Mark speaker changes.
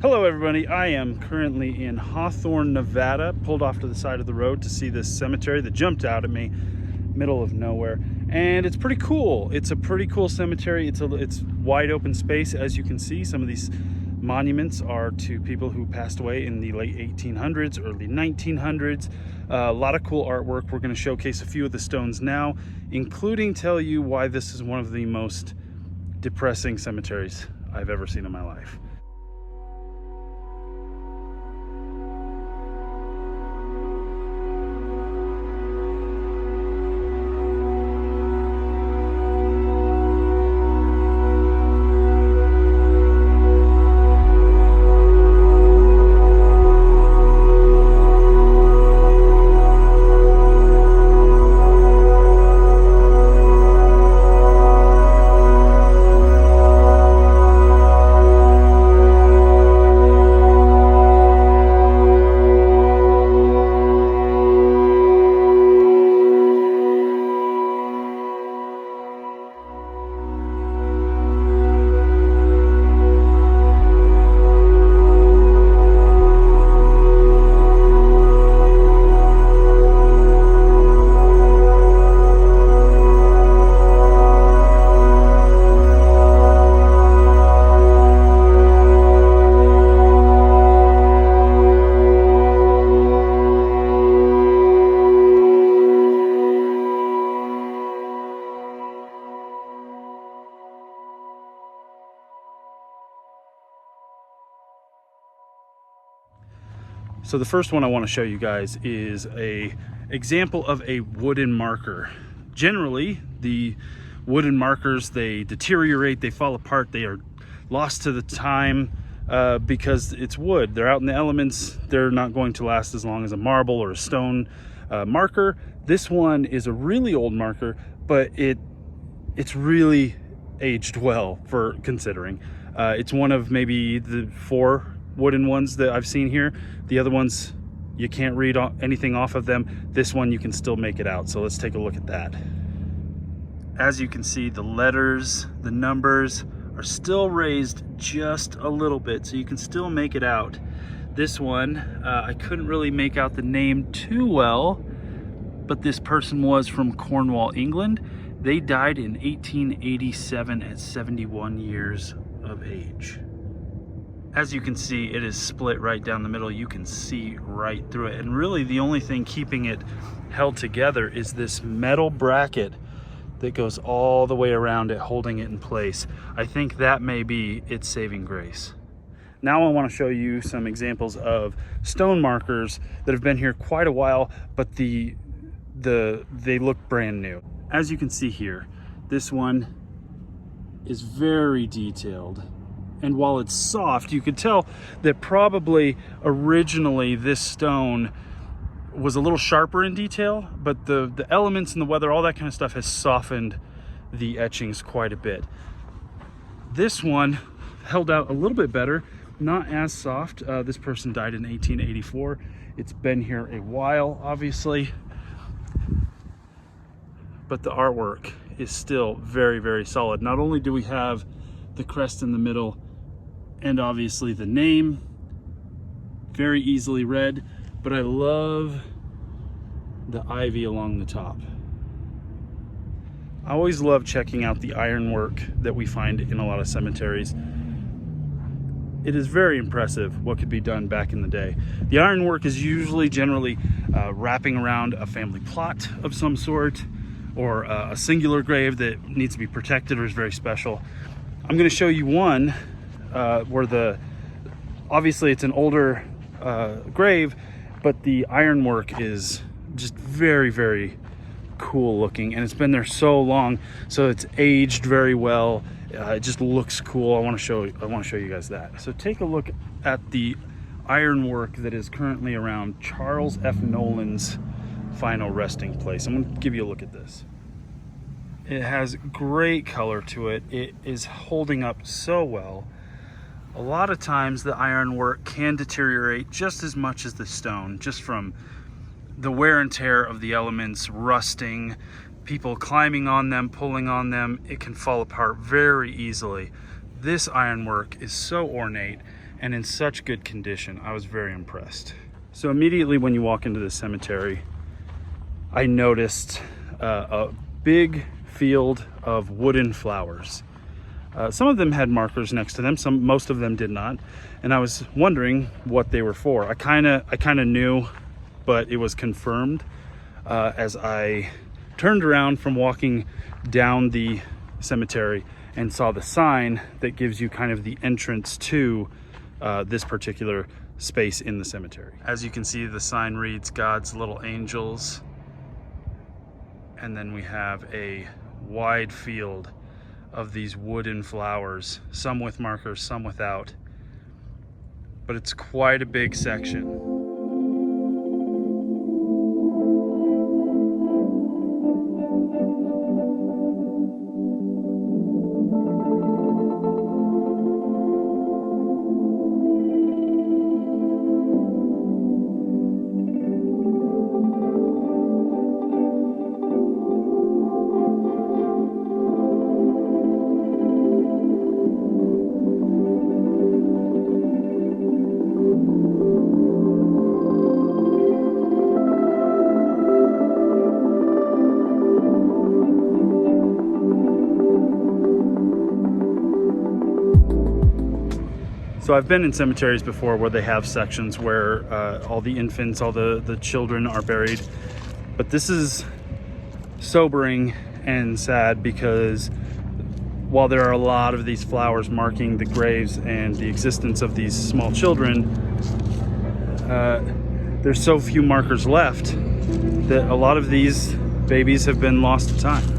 Speaker 1: Hello everybody, I am currently in Hawthorne, Nevada, pulled off to the side of the road to see this cemetery that jumped out at me, middle of nowhere. And it's pretty cool. It's a pretty cool cemetery. It's wide open space, as you can see. Some of these monuments are to people who passed away in the late 1800s, early 1900s. A lot of cool artwork. We're going to showcase a few of the stones now, including tell you why this is one of the most depressing cemeteries I've ever seen in my life. So the first one I want to show you guys is an example of a wooden marker. Generally, the wooden markers, they deteriorate, they fall apart, they are lost to the time because it's wood. They're out in the elements. They're not going to last as long as a marble or a stone marker. This one is a really old marker, but it's really aged well for considering. It's one of maybe the 4 wooden ones that I've seen here. The other ones, you can't read anything off of them. This one, you can still make it out. So let's take a look at that. As you can see, the letters, the numbers are still raised just a little bit, so you can still make it out. This one, I couldn't really make out the name too well, but this person was from Cornwall, England. They died in 1887 at 71 years of age. As you can see, it is split right down the middle. You can see right through it. And really the only thing keeping it held together is this metal bracket that goes all the way around it, holding it in place. I think that may be its saving grace. Now I want to show you some examples of stone markers that have been here quite a while, but they look brand new. As you can see here, this one is very detailed. And while it's soft, you could tell that probably originally this stone was a little sharper in detail, but the elements and the weather, all that kind of stuff has softened the etchings quite a bit. This one held out a little bit better, not as soft. This person died in 1884. It's been here a while, obviously, but the artwork is still very, very solid. Not only do we have the crest in the middle, and obviously the name, very easily read, but I love the ivy along the top. I always love checking out the ironwork that we find in a lot of cemeteries. It is very impressive what could be done back in the day. The ironwork is usually generally wrapping around a family plot of some sort, or a singular grave that needs to be protected or is very special. I'm going to show you one where obviously it's an older grave, but the ironwork is just very, very cool looking, and it's been there so long, so it's aged very well. It just looks cool. I want to show you guys that. So take a look at the ironwork that is currently around Charles F. Nolan's final resting place. I'm going to give you a look at this. It has great color to it. It is holding up so well. A lot of times the ironwork can deteriorate just as much as the stone, just from the wear and tear of the elements, rusting, people climbing on them, pulling on them. It can fall apart very easily. This ironwork is so ornate, and in such good condition. I was very impressed. So immediately when you walk into the cemetery, I noticed a big field of wooden flowers. Some of them had markers next to them, most of them did not, and I was wondering what they were for. I kind of knew, but it was confirmed as I turned around from walking down the cemetery and saw the sign that gives you kind of the entrance to this particular space in the cemetery. As you can see, the sign reads God's Little Angels, and then we have a wide field of these wooden flowers, some with markers, some without, but it's quite a big section. So I've been in cemeteries before where they have sections where all the infants, all the children are buried. But this is sobering and sad because while there are a lot of these flowers marking the graves and the existence of these small children, there's so few markers left that a lot of these babies have been lost to time.